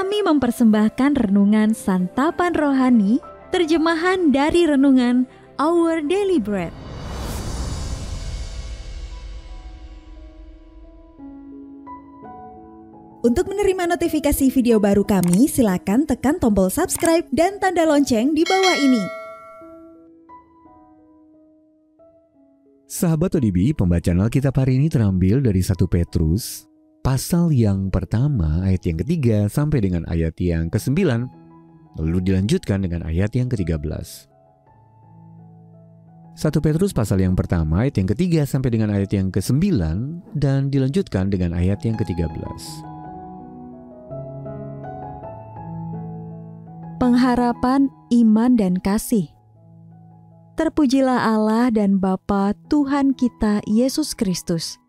Kami mempersembahkan renungan Santapan Rohani, terjemahan dari renungan Our Daily Bread. Untuk menerima notifikasi video baru kami, silakan tekan tombol subscribe dan tanda lonceng di bawah ini. Sahabat ODB, pembacaan Alkitab hari ini terambil dari 1 Petrus, pasal yang pertama, ayat yang ketiga sampai dengan ayat yang ke-9, lalu dilanjutkan dengan ayat yang ke-13. 1 Petrus pasal yang pertama, ayat yang ketiga sampai dengan ayat yang ke-9, dan dilanjutkan dengan ayat yang ke-13. Pengharapan, iman, dan kasih. Terpujilah Allah dan Bapa Tuhan kita Yesus Kristus,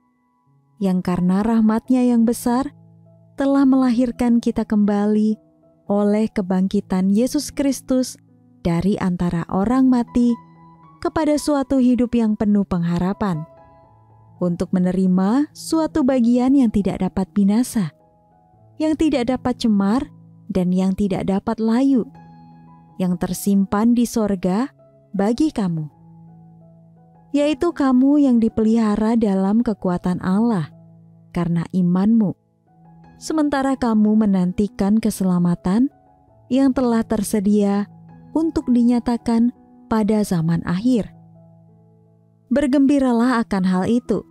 yang karena rahmat-Nya yang besar telah melahirkan kita kembali oleh kebangkitan Yesus Kristus dari antara orang mati kepada suatu hidup yang penuh pengharapan, untuk menerima suatu bagian yang tidak dapat binasa, yang tidak dapat cemar, dan yang tidak dapat layu, yang tersimpan di sorga bagi kamu, yaitu kamu yang dipelihara dalam kekuatan Allah karena imanmu, sementara kamu menantikan keselamatan yang telah tersedia untuk dinyatakan pada zaman akhir. Bergembiralah akan hal itu,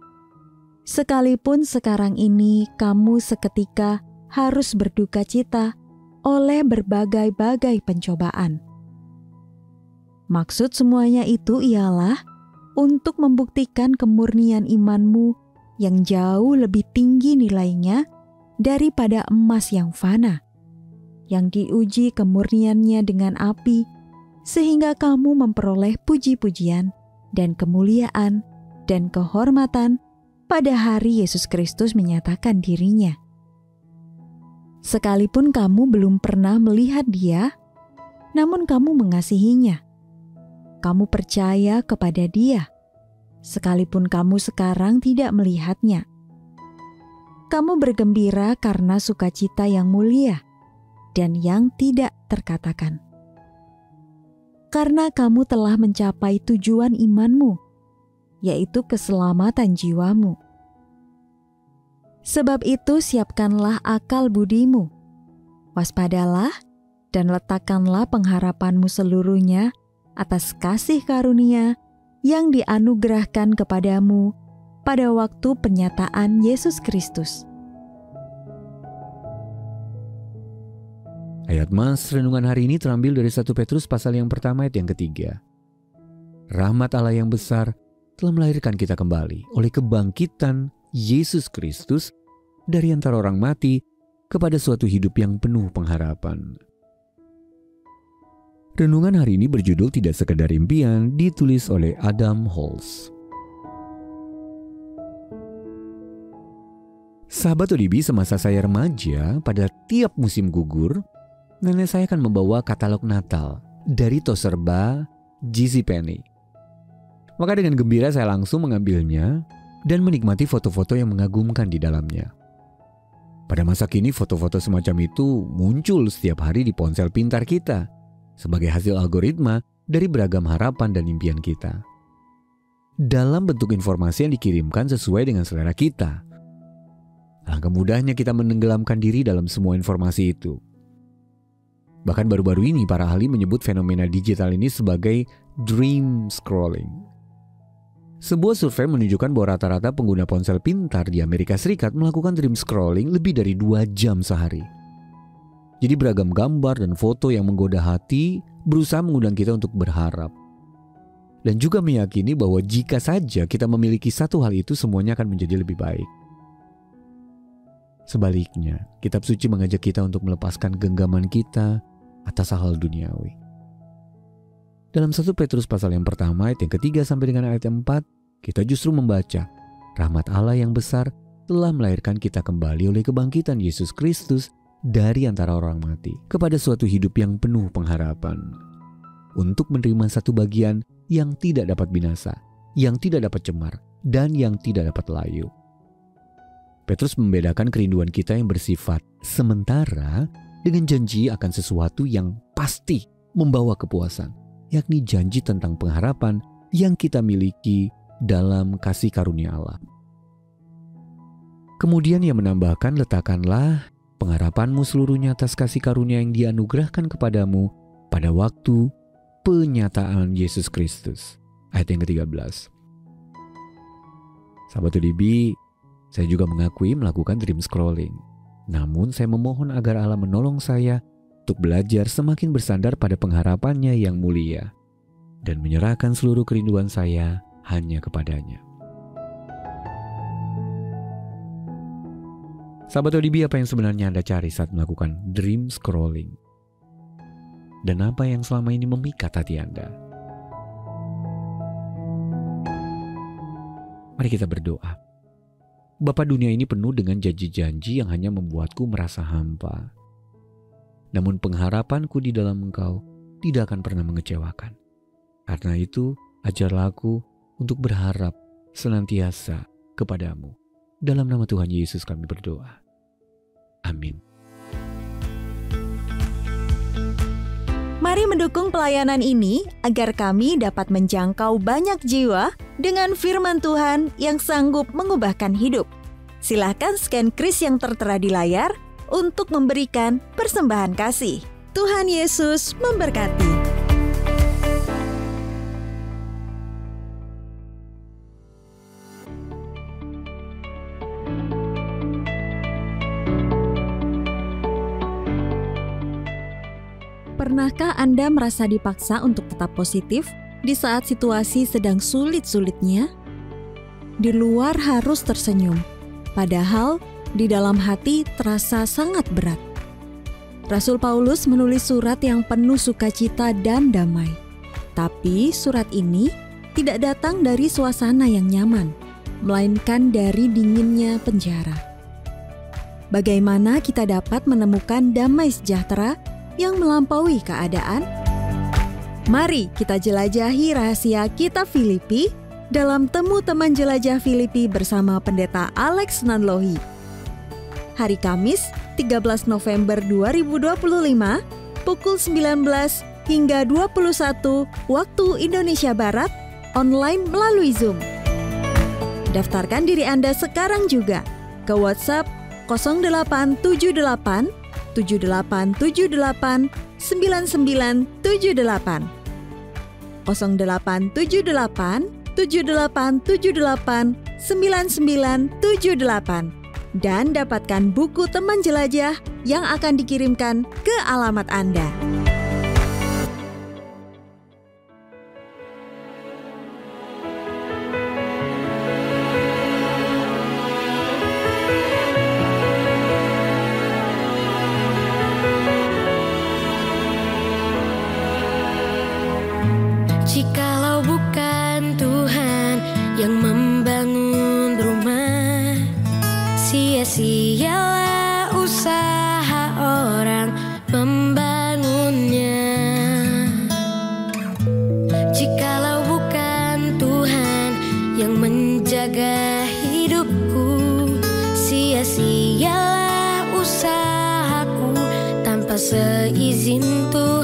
sekalipun sekarang ini kamu seketika harus berduka cita oleh berbagai-bagai pencobaan. Maksud semuanya itu ialah untuk membuktikan kemurnian imanmu yang jauh lebih tinggi nilainya daripada emas yang fana, yang diuji kemurniannya dengan api, sehingga kamu memperoleh puji-pujian dan kemuliaan dan kehormatan pada hari Yesus Kristus menyatakan dirinya. Sekalipun kamu belum pernah melihat Dia, namun kamu mengasihinya. Kamu percaya kepada Dia, sekalipun kamu sekarang tidak melihatnya. Kamu bergembira karena sukacita yang mulia dan yang tidak terkatakan, karena kamu telah mencapai tujuan imanmu, yaitu keselamatan jiwamu. Sebab itu siapkanlah akal budimu, waspadalah dan letakkanlah pengharapanmu seluruhnya atas kasih karunia yang dianugerahkan kepadamu pada waktu penyataan Yesus Kristus. Ayat Mas renungan hari ini terambil dari 1 Petrus pasal yang pertama ayat yang ketiga. Rahmat Allah yang besar telah melahirkan kita kembali oleh kebangkitan Yesus Kristus dari antara orang mati kepada suatu hidup yang penuh pengharapan. Renungan hari ini berjudul Tidak Sekedar Impian, ditulis oleh Adam Holz. Sahabat ODB, semasa saya remaja, pada tiap musim gugur, nenek saya akan membawa katalog Natal dari Toserba, JCPenney. Maka dengan gembira saya langsung mengambilnya dan menikmati foto-foto yang mengagumkan di dalamnya. Pada masa kini foto-foto semacam itu muncul setiap hari di ponsel pintar kita sebagai hasil algoritma dari beragam harapan dan impian kita, dalam bentuk informasi yang dikirimkan sesuai dengan selera kita. Alangkah mudahnya kita menenggelamkan diri dalam semua informasi itu. Bahkan baru-baru ini para ahli menyebut fenomena digital ini sebagai dream scrolling. Sebuah survei menunjukkan bahwa rata-rata pengguna ponsel pintar di Amerika Serikat melakukan dream scrolling lebih dari 2 jam sehari. Jadi beragam gambar dan foto yang menggoda hati berusaha mengundang kita untuk berharap. Dan juga meyakini bahwa jika saja kita memiliki satu hal itu, semuanya akan menjadi lebih baik. Sebaliknya, kitab suci mengajak kita untuk melepaskan genggaman kita atas hal duniawi. Dalam 1 Petrus pasal yang pertama ayat yang ketiga sampai dengan ayat yang 4, kita justru membaca, rahmat Allah yang besar telah melahirkan kita kembali oleh kebangkitan Yesus Kristus dari antara orang mati kepada suatu hidup yang penuh pengharapan, untuk menerima satu bagian yang tidak dapat binasa, yang tidak dapat cemar, dan yang tidak dapat layu. Petrus membedakan kerinduan kita yang bersifat sementara dengan janji akan sesuatu yang pasti membawa kepuasan, yakni janji tentang pengharapan yang kita miliki dalam kasih karunia Allah. Kemudian ia menambahkan, letakkanlah pengharapanmu seluruhnya atas kasih karunia yang dianugerahkan kepadamu pada waktu penyataan Yesus Kristus. Ayat yang ke-13. Sahabat ODB, saya juga mengakui melakukan dream scrolling. Namun saya memohon agar Allah menolong saya untuk belajar semakin bersandar pada pengharapannya yang mulia dan menyerahkan seluruh kerinduan saya hanya kepadanya. Sahabat ODB, apa yang sebenarnya Anda cari saat melakukan dream scrolling? Dan apa yang selama ini memikat hati Anda? Mari kita berdoa. Bapa, dunia ini penuh dengan janji-janji yang hanya membuatku merasa hampa. Namun pengharapanku di dalam Engkau tidak akan pernah mengecewakan. Karena itu, ajarlah aku untuk berharap senantiasa kepadamu. Dalam nama Tuhan Yesus kami berdoa. Amin. Mari mendukung pelayanan ini agar kami dapat menjangkau banyak jiwa dengan firman Tuhan yang sanggup mengubahkan hidup. Silahkan scan kris yang tertera di layar untuk memberikan persembahan kasih. Tuhan Yesus memberkati. Pernahkah Anda merasa dipaksa untuk tetap positif di saat situasi sedang sulit-sulitnya? Di luar harus tersenyum, padahal di dalam hati terasa sangat berat. Rasul Paulus menulis surat yang penuh sukacita dan damai. Tapi surat ini tidak datang dari suasana yang nyaman, melainkan dari dinginnya penjara. Bagaimana kita dapat menemukan damai sejahtera yang melampaui keadaan? Mari kita jelajahi rahasia kitab Filipi dalam Temu Teman Jelajah Filipi bersama Pendeta Alex Nanlohi. Hari Kamis, 13 November 2025, pukul 19 hingga 21 waktu Indonesia Barat, online melalui Zoom. Daftarkan diri Anda sekarang juga ke WhatsApp 0878 7878 9978 0878 7878 9978 dan dapatkan buku teman jelajah yang akan dikirimkan ke alamat Anda. Jikalau bukan Tuhan yang membangun rumah, sia-sialah usaha orang membangunnya. Jikalau bukan Tuhan yang menjaga hidupku, sia-sialah usahaku tanpa seizin Tuhan.